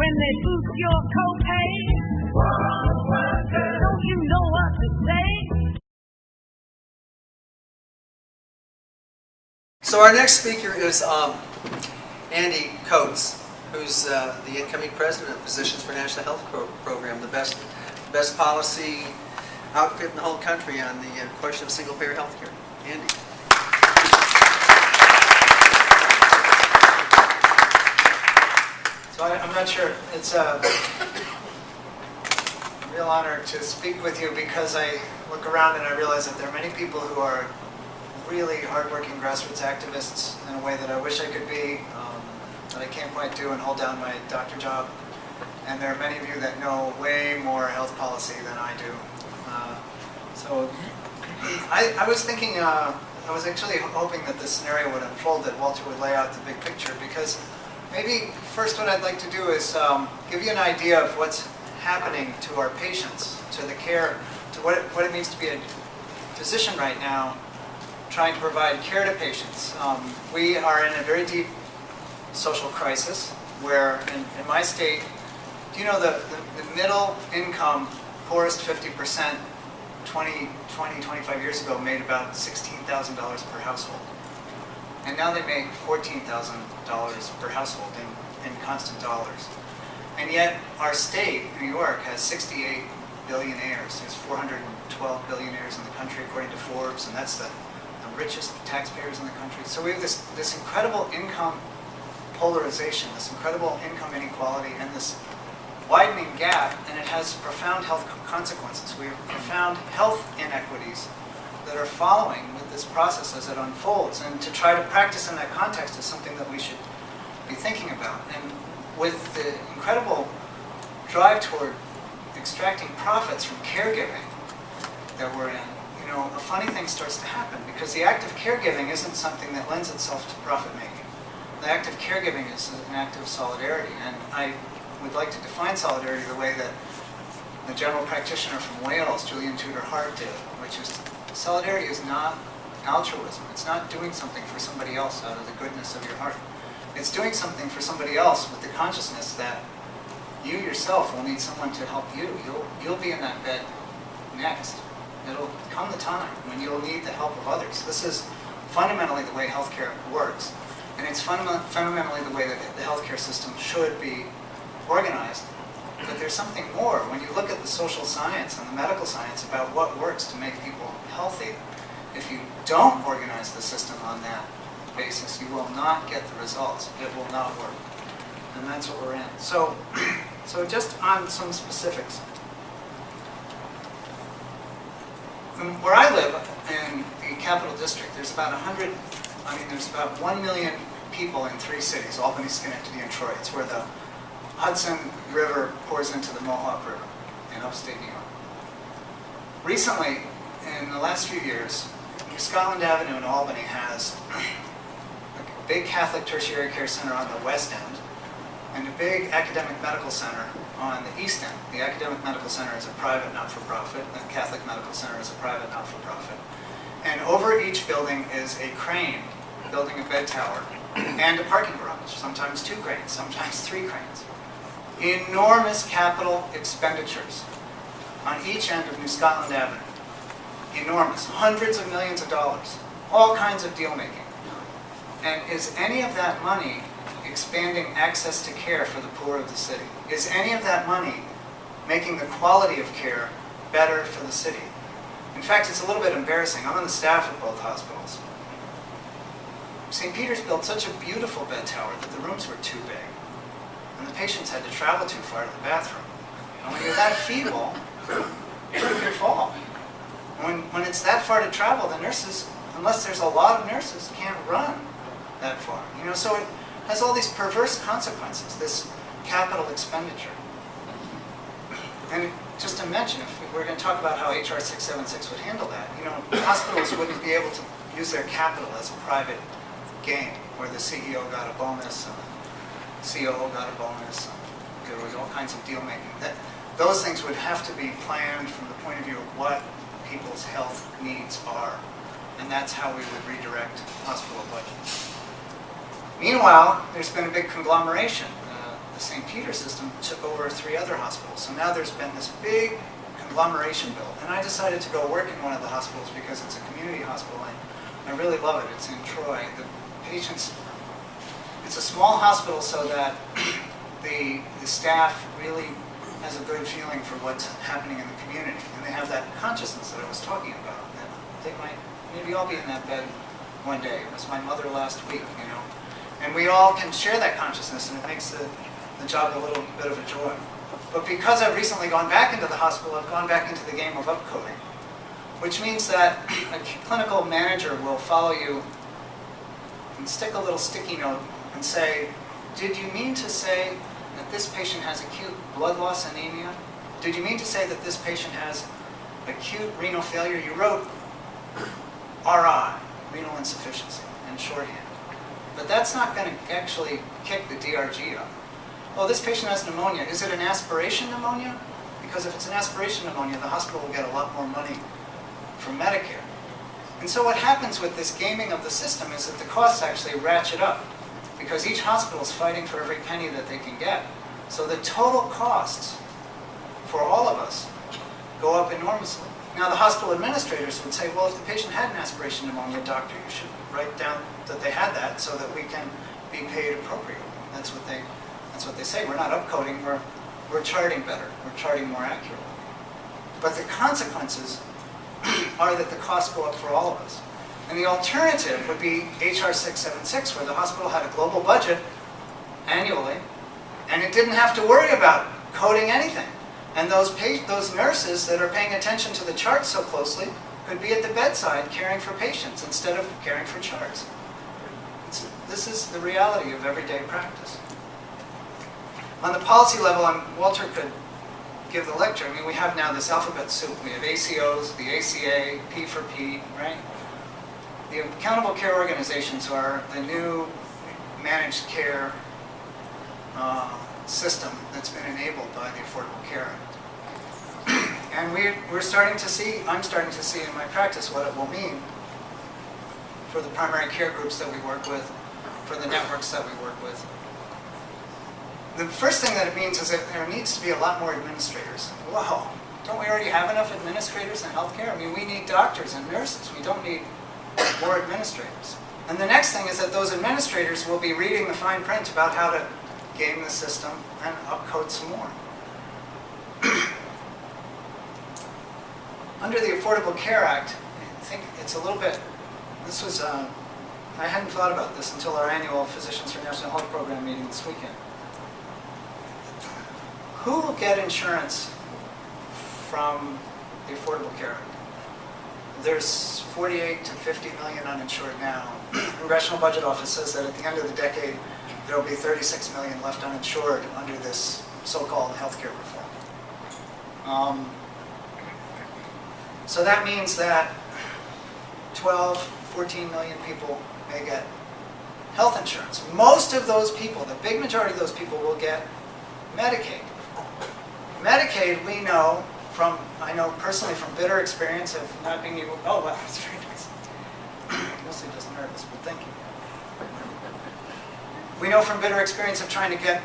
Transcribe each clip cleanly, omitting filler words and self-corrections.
when they boost your copay. Don't you know what to say? So our next speaker is Andy Coates, who's the incoming president of Physicians for National Health Program, the best policy outfit in the whole country on the question of single-payer health care. Andy. So I'm not sure. It's a real honor to speak with you because I look around and I realize that there are many people who are really hardworking grassroots activists in a way that I wish I could be, that I can't quite do and hold down my doctor job. And there are many of you that know way more health policy than I do. So I was thinking, I was actually hoping that this scenario would unfold, that Walter would lay out the big picture, because maybe first what I'd like to do is give you an idea of what's happening to our patients, to the care, to what it means to be a physician right now, trying to provide care to patients. We are in a very deep social crisis where in my state, do you know the middle income, poorest 50%, 25 years ago made about $16,000 per household. And now they make $14,000 per household in constant dollars. And yet our state, New York, has 68 billionaires. There's 412 billionaires in the country according to Forbes, and that's the richest taxpayers in the country. So we have this incredible income polarization, this incredible income inequality, and this widening gap, and it has profound health consequences. We have profound health inequities that are following with this process as it unfolds, and to try to practice in that context is something that we should be thinking about. And with the incredible drive toward extracting profits from caregiving that we're in, you know, a funny thing starts to happen, because the act of caregiving isn't something that lends itself to profit making. The act of caregiving is an act of solidarity, and I would like to define solidarity the way that the general practitioner from Wales, Julian Tudor Hart, did, which is solidarity is not altruism. It's not doing something for somebody else out of the goodness of your heart. It's doing something for somebody else with the consciousness that you yourself will need someone to help you. You'll be in that bed next. It'll come the time when you'll need the help of others. This is fundamentally the way healthcare works, and it's fundamentally the way that the healthcare system should be organized. But there's something more. When you look at the social science and the medical science about what works to make people healthy, if you don't organize the system on that basis, you will not get the results. It will not work. And that's what we're in. So just on some specifics. Where I live in the Capital District, there's about 1 million people in 3 cities, Albany, Schenectady, and Troy. It's where the Hudson River pours into the Mohawk River in upstate New York. Recently, in the last few years, Scotland Avenue in Albany has a big Catholic tertiary care center on the west end and a big academic medical center on the east end. The academic medical center is a private not-for-profit, and the Catholic medical center is a private not-for-profit. And over each building is a crane building a bed tower and a parking garage, sometimes 2 cranes, sometimes 3 cranes. Enormous capital expenditures on each end of New Scotland Avenue. Enormous, hundreds of millions of dollars, all kinds of deal making. And is any of that money expanding access to care for the poor of the city? Is any of that money making the quality of care better for the city? In fact, it's a little bit embarrassing. I'm on the staff of both hospitals. St. Peter's built such a beautiful bed tower that the rooms were too big, and the patients had to travel too far to the bathroom. And when you're that feeble, you can fall. When it's that far to travel, the nurses, unless there's a lot of nurses, can't run that far. You know, so it has all these perverse consequences, this capital expenditure. And just to mention, if we're going to talk about how HR 676 would handle that, you know, hospitals wouldn't be able to use their capital as a private game, where the CEO got a bonus and the COO got a bonus. And there was all kinds of deal making. Those things would have to be planned from the point of view of what people's health needs are. And that's how we would redirect hospital budgets. Meanwhile, there's been a big conglomeration. the St. Peter system took over 3 other hospitals. So now there's been this big conglomeration built. And I decided to go work in one of the hospitals because it's a community hospital. I really love it. It's in Troy. The patients, it's a small hospital so that the staff really has a good feeling for what's happening in the community. And they have that consciousness that I was talking about. That they might maybe all be in that bed one day. It was my mother last week, you know. And we all can share that consciousness, and it makes the job a little bit of a joy. But because I've recently gone back into the hospital, I've gone back into the game of upcoding, which means that a clinical manager will follow you and stick a little sticky note and say, did you mean to say that this patient has acute blood loss anemia? Did you mean to say that this patient has acute renal failure? You wrote RI, renal insufficiency, in shorthand. But that's not going to actually kick the DRG up. Oh, this patient has pneumonia. Is it an aspiration pneumonia? Because if it's an aspiration pneumonia, the hospital will get a lot more money from Medicare. And so what happens with this gaming of the system is that the costs actually ratchet up because each hospital is fighting for every penny that they can get. So the total costs for all of us go up enormously. Now the hospital administrators would say, well, if the patient had an aspiration pneumonia, doctor, you should write down that they had that so that we can be paid appropriately. That's what they say. We're not upcoding, we're charting better. We're charting more accurately. But the consequences are that the costs go up for all of us. And the alternative would be HR 676, where the hospital had a global budget annually, and it didn't have to worry about coding anything. And those nurses that are paying attention to the charts so closely could be at the bedside caring for patients instead of caring for charts. This is the reality of everyday practice. On the policy level, Walter could give the lecture. I mean, we have now this alphabet soup. We have ACOs, the ACA, P for P, right? The accountable care organizations are the new managed care system that's been enabled by the Affordable Care Act. And I'm starting to see in my practice what it will mean for the primary care groups that we work with, for the networks that we work with. The first thing that it means is that there needs to be a lot more administrators. Whoa, don't we already have enough administrators in healthcare? I mean, we need doctors and nurses. We don't need more administrators. And the next thing is that those administrators will be reading the fine print about how to game the system and upcode some more. Under the Affordable Care Act, I think it's a little bit, this was, I hadn't thought about this until our annual Physicians for National Health Program meeting this weekend. Who will get insurance from the Affordable Care Act? There's 48 to 50 million uninsured now. The Congressional Budget Office says that at the end of the decade, there will be 36 million left uninsured under this so-called healthcare reform. So that means that 12, 14 million people may get health insurance. Most of those people, the big majority of those people, will get Medicaid. Medicaid, we know from, I know personally from bitter experience of not being able, oh wow, that's very nice. Mostly just nervous, but thank you. We know from bitter experience of trying to get,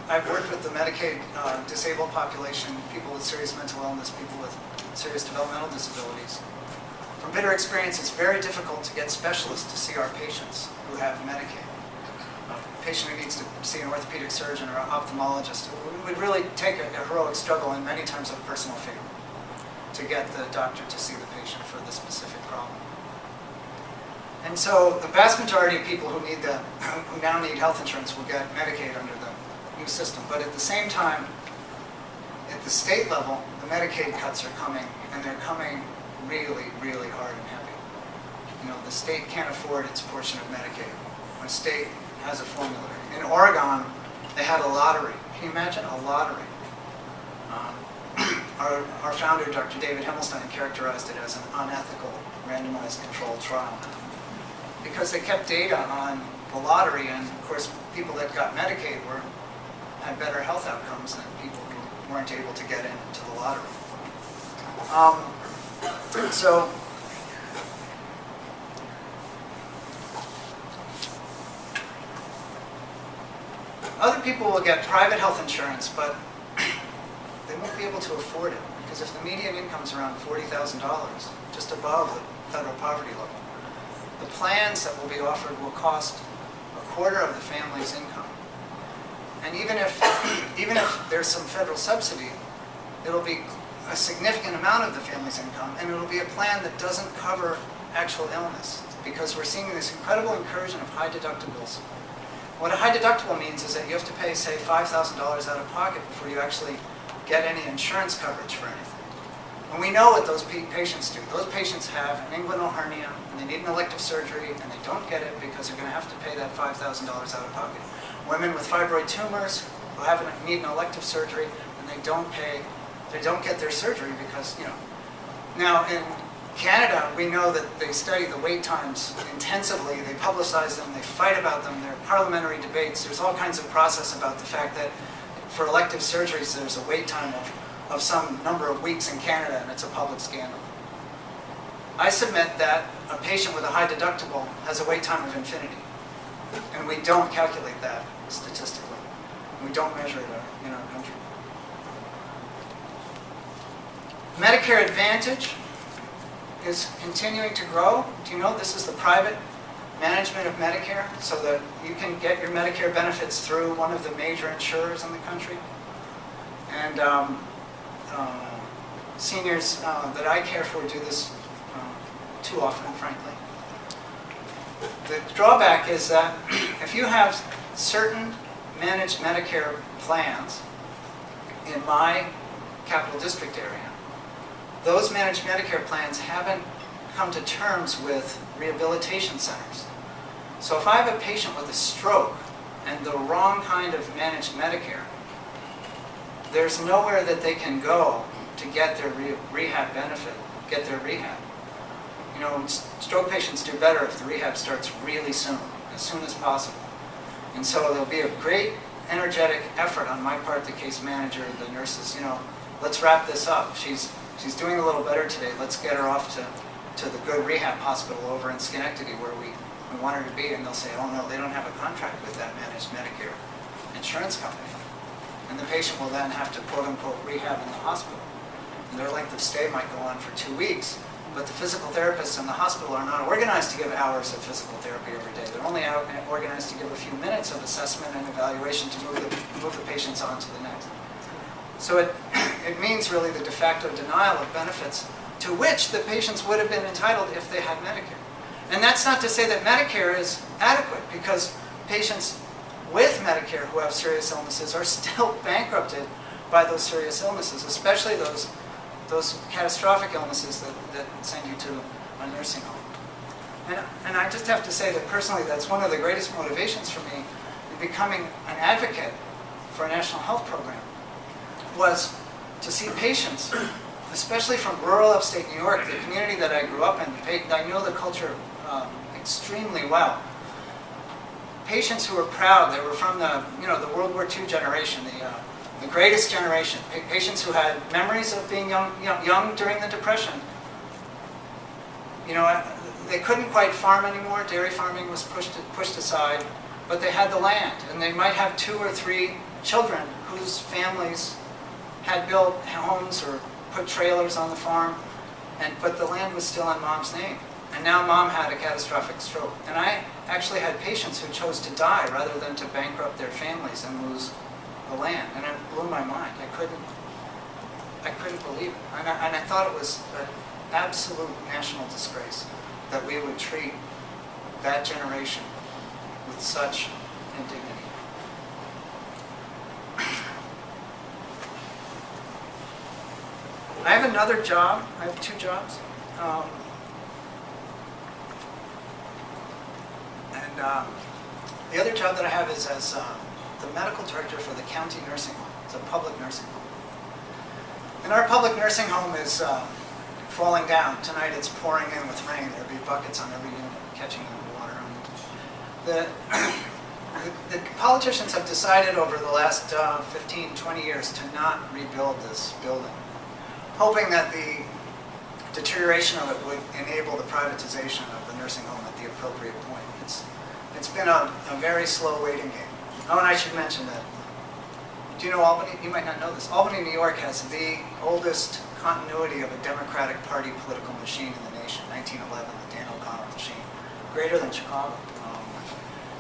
I've worked with the Medicaid disabled population, people with serious mental illness, people with serious developmental disabilities. From bitter experience, it's very difficult to get specialists to see our patients who have Medicaid. A patient who needs to see an orthopedic surgeon or an ophthalmologist, it would really take a heroic struggle and many times of personal failure to get the doctor to see the patient for the specific problem. And so the vast majority of people who now need health insurance will get Medicaid under the new system. But at the same time, at the state level, the Medicaid cuts are coming, and they're coming really, really hard and heavy. You know, the state can't afford its portion of Medicaid. When a state has a formula. In Oregon, they had a lottery. Can you imagine a lottery? Our founder, Dr. David Himmelstein, characterized it as an unethical randomized controlled trial. Because they kept data on the lottery, and of course people that got Medicaid had better health outcomes than people who weren't able to get into the lottery. So other people will get private health insurance, but they won't be able to afford it, because if the median income is around $40,000, just above the federal poverty level, the plans that will be offered will cost a quarter of the family's income. And even if there's some federal subsidy, it'll be a significant amount of the family's income, and it'll be a plan that doesn't cover actual illness, because we're seeing this incredible incursion of high deductibles. What a high deductible means is that you have to pay, say, $5,000 out of pocket before you actually get any insurance coverage for anything. And we know what those patients do. Those patients have an inguinal hernia, and they need an elective surgery, and they don't get it because they're going to have to pay that $5,000 out of pocket. Women with fibroid tumors who need an elective surgery, and they don't get their surgery because, Now, in Canada, we know that they study the wait times intensively. They publicize them. They fight about them. There are parliamentary debates. There's all kinds of process about the fact that for elective surgeries, there's a wait time of some number of weeks in Canada, and it's a public scandal. I submit that a patient with a high deductible has a wait time of infinity, and we don't calculate that statistically. We don't measure it in our country. Medicare Advantage is continuing to grow. Do you know this is the private management of Medicare, so that you can get your Medicare benefits through one of the major insurers in the country? And seniors that I care for do this too often, frankly. The drawback is that if you have certain managed Medicare plans in my capital district area, those managed Medicare plans haven't come to terms with rehabilitation centers. So if I have a patient with a stroke and the wrong kind of managed Medicare, there's nowhere that they can go to get their rehab benefit, get their rehab. Stroke patients do better if the rehab starts really soon, as soon as possible. And so there'll be a great energetic effort on my part, the case manager, the nurses, let's wrap this up. She's doing a little better today. Let's get her off to the good rehab hospital over in Schenectady where we want her to be. And they'll say, oh no, they don't have a contract with that managed Medicare insurance company. And the patient will then have to quote unquote rehab in the hospital. And their length of stay might go on for 2 weeks. But the physical therapists in the hospital are not organized to give hours of physical therapy every day. They're only organized to give a few minutes of assessment and evaluation to move the patients on to the next. So it means really the de facto denial of benefits to which the patients would have been entitled if they had Medicare. And that's not to say that Medicare is adequate, because patients with Medicare who have serious illnesses are still bankrupted by those serious illnesses, especially those catastrophic illnesses that send you to a nursing home. And I just have to say that personally, that's one of the greatest motivations for me in becoming an advocate for a national health program, was to see patients, especially from rural upstate New York, the community that I grew up in. I know the culture extremely well. Patients who were proud, they were from the World War II generation, the greatest generation. Patients who had memories of being young during the Depression. They couldn't quite farm anymore. Dairy farming was pushed aside, but they had the land, and they might have 2 or 3 children whose families had built homes or put trailers on the farm, but the land was still in mom's name. And now mom had a catastrophic stroke. And I actually had patients who chose to die rather than to bankrupt their families and lose the land. And it blew my mind. I couldn't believe it. And I thought it was an absolute national disgrace that we would treat that generation with such indignity. I have another job. I have 2 jobs. The other job that I have is as the medical director for the county nursing home. It's a public nursing home. And our public nursing home is falling down. Tonight it's pouring in with rain. There'll be buckets on every unit catching the water. The politicians have decided over the last 15, 20 years to not rebuild this building, hoping that the deterioration of it would enable the privatization of the nursing home at the appropriate point. It's been a very slow waiting game. Oh, and I should mention that Do you know Albany? You might not know this. Albany, New York has the oldest continuity of a Democratic Party political machine in the nation, 1911, the Dan O'Connell machine. Greater than Chicago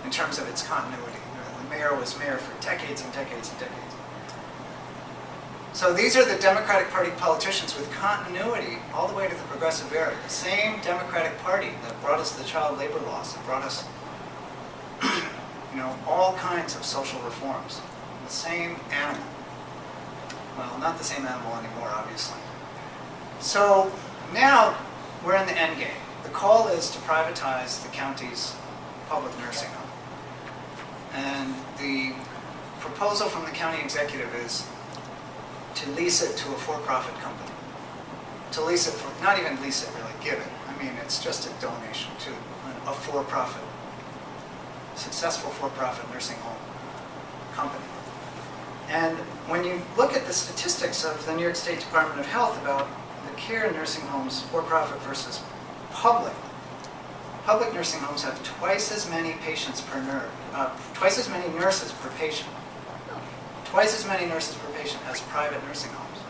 in terms of its continuity. The mayor was mayor for decades and decades and decades. So these are the Democratic Party politicians with continuity all the way to the Progressive era. The same Democratic Party that brought us the child labor laws, that brought us all kinds of social reforms. The same animal. Well, not the same animal anymore, obviously. So now we're in the end game. The call is to privatize the county's public nursing home. And the proposal from the county executive is to lease it to a for-profit company. To lease it for, not even lease it, really, give it. I mean, it's just a donation to a for-profit, successful for-profit nursing home company. And when you look at the statistics of the New York State Department of Health about the care in nursing homes, for-profit versus public nursing homes have twice as many patients per nurse, twice as many nurses per patient, twice as many nurses per patient as private nursing homes.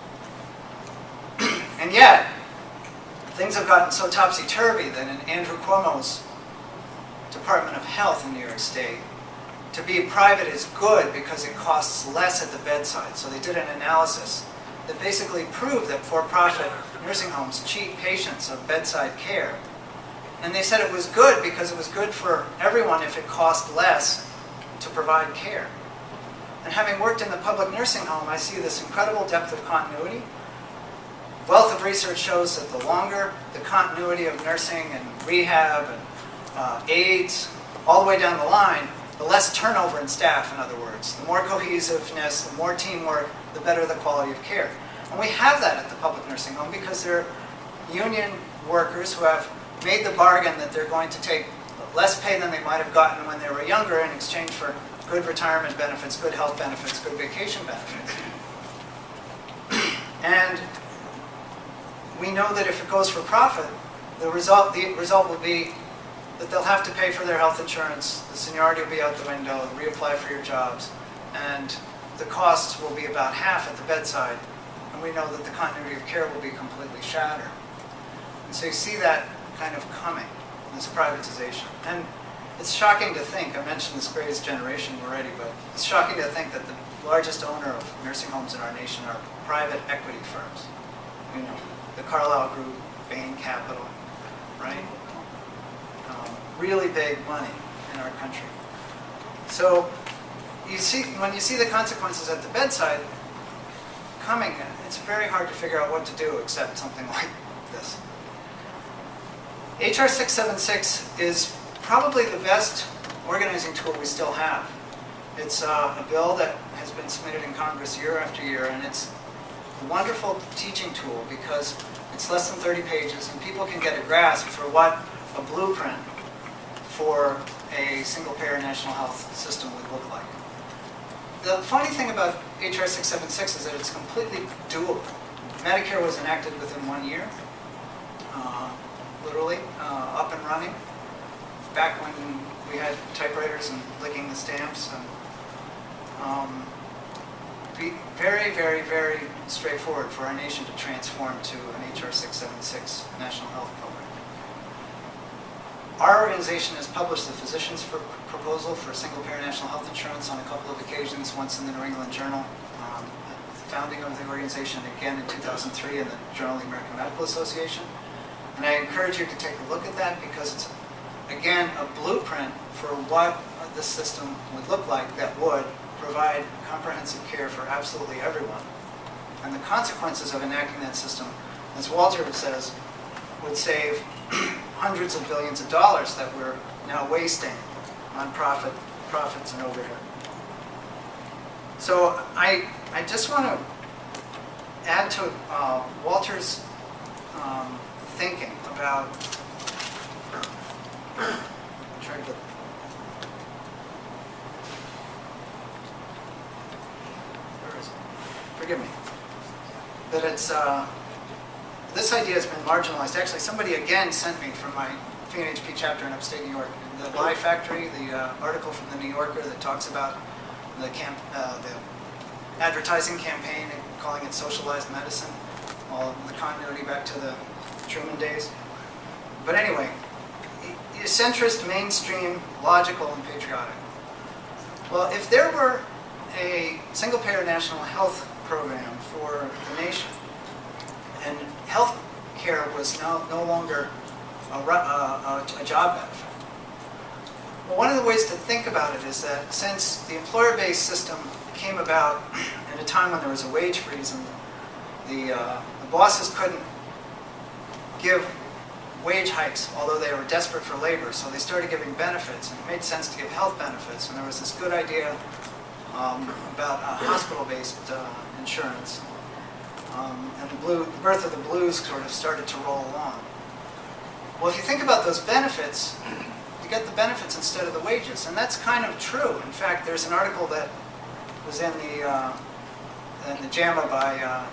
And yet, things have gotten so topsy-turvy that in Andrew Cuomo's Department of Health in New York State, to be private is good because it costs less at the bedside. So they did an analysis that basically proved that for-profit nursing homes cheat patients of bedside care. And they said it was good because it was good for everyone if it cost less to provide care. And having worked in the public nursing home, I see this incredible depth of continuity. Wealth of research shows that the longer the continuity of nursing and rehab and aides, all the way down the line, the less turnover in staff, in other words. The more cohesiveness, the more teamwork, the better the quality of care. And we have that at the public nursing home because they're union workers who have made the bargain that they're going to take less pay than they might have gotten when they were younger in exchange for good retirement benefits, good health benefits, good vacation benefits. And we know that if it goes for profit, the result will be that they'll have to pay for their health insurance, the seniority will be out the window, reapply for your jobs, and the costs will be about half at the bedside, and we know that the continuity of care will be completely shattered. And so you see that kind of coming, this privatization. And it's shocking to think, I mentioned this greatest generation already, but it's shocking to think that the largest owner of nursing homes in our nation are private equity firms. You know, the Carlyle Group, Bain Capital, right? Really big money in our country. So you see, when you see the consequences at the bedside coming, it's very hard to figure out what to do except something like this. HR 676 is probably the best organizing tool we still have. It's a bill that has been submitted in Congress year after year, and it's a wonderful teaching tool because it's less than 30 pages, and people can get a grasp for what a blueprint for a single-payer national health system would look like. The funny thing about HR 676 is that it's completely doable. Medicare was enacted within 1 year, literally, up and running, back when we had typewriters and licking the stamps. And very, very, very straightforward for our nation to transform to an HR 676 national health program. Our organization has published the Physicians Proposal for Single-Payer National Health Insurance on a couple of occasions, once in the New England Journal, the founding of the organization, again in 2003 in the Journal of the American Medical Association. And I encourage you to take a look at that because it's, again, a blueprint for what this system would look like that would provide comprehensive care for absolutely everyone. And the consequences of enacting that system, as Walter says, would save hundreds of billions of dollars that we're now wasting on profits and overhead. So I just want to add to Walter's thinking about, try to get, where is it? Forgive me. That it's, this idea has been marginalized. Actually, somebody again sent me from my PNHP chapter in upstate New York, the Lie Factory, the article from the New Yorker that talks about the advertising campaign and calling it socialized medicine, all the continuity back to the Truman days. But anyway, centrist, mainstream, logical, and patriotic. Well, if there were a single-payer national health program for the nation, and health care was no longer a job benefit, well, one of the ways to think about it is that since the employer-based system came about at a time when there was a wage freeze and the bosses couldn't give wage hikes, although they were desperate for labor, so they started giving benefits, and it made sense to give health benefits, and there was this good idea about hospital-based insurance, and the birth of the blues sort of started to roll along. Well, if you think about those benefits, you get the benefits instead of the wages, and that's kind of true. In fact, there's an article that was in the JAMA by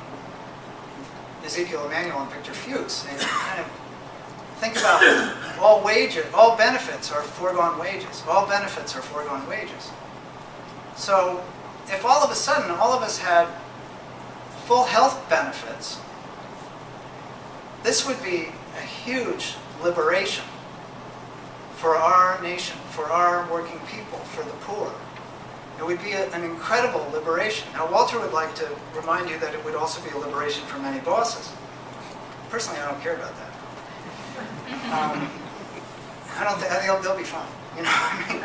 Ezekiel Emanuel and Victor Fuchs, and kind of think about all benefits are foregone wages. All benefits are foregone wages. So if all of a sudden all of us had full health benefits, this would be a huge liberation for our nation, for our working people, for the poor. It would be an incredible liberation. Now, Walter would like to remind you that it would also be a liberation for many bosses. Personally, I don't care about that. I think they'll be fine. You know what I mean?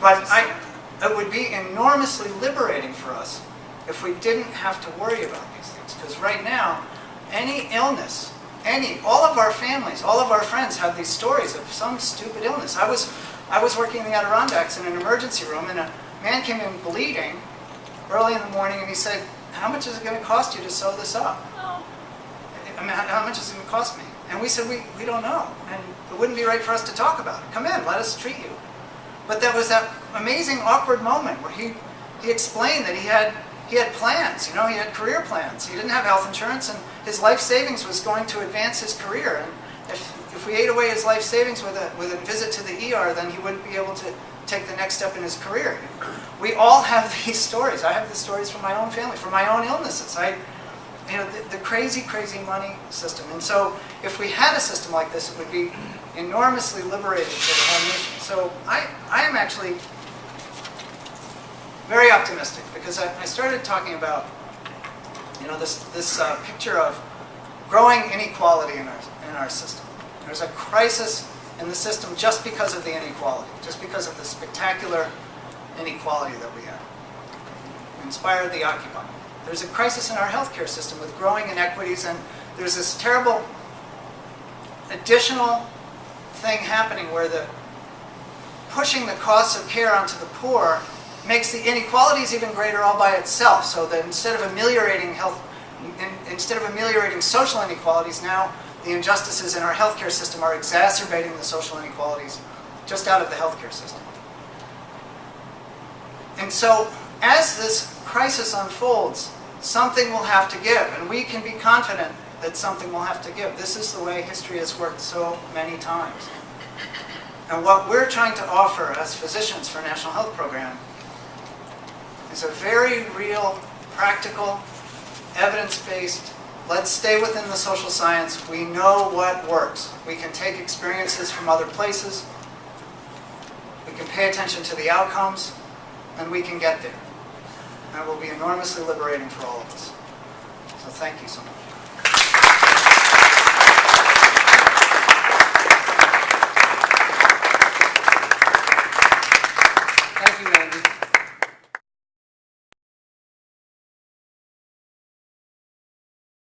But it would be enormously liberating for us if we didn't have to worry about these things. Because right now, any illness, all of our families, all of our friends have these stories of some stupid illness. I was working in the Adirondacks in an emergency room, and a man came in bleeding early in the morning, and he said, "How much is it going to cost you to sew this up?" I mean, how much is it going to cost me? And we said, we don't know, and it wouldn't be right for us to talk about it. Come in, let us treat you. But there was that amazing awkward moment where he explained that he had plans, he had career plans. He didn't have health insurance, and his life savings was going to advance his career. And if we ate away his life savings with a visit to the ER, then he wouldn't be able to take the next step in his career. We all have these stories. I have the stories from my own family, from my own illnesses. The crazy, crazy money system. And so if we had a system like this, it would be enormously liberating for the whole nation. So I am actually very optimistic, because I started talking about this picture of growing inequality in our system. There's a crisis in the system just because of the inequality, just because of the spectacular inequality that we have. We inspired the Occupy. There's a crisis in our healthcare system with growing inequities, and there's this terrible additional thing happening where pushing the costs of care onto the poor makes the inequalities even greater all by itself. So that instead of ameliorating social inequalities, now the injustices in our healthcare system are exacerbating the social inequalities just out of the healthcare system. And so as this crisis unfolds, something will have to give, and we can be confident that something will have to give. This is the way history has worked so many times. And what we're trying to offer as physicians for National Health Program is a very real, practical, evidence-based, let's stay within the social science. We know what works. We can take experiences from other places. We can pay attention to the outcomes, and we can get there. And it will be enormously liberating for all of us. So thank you so much.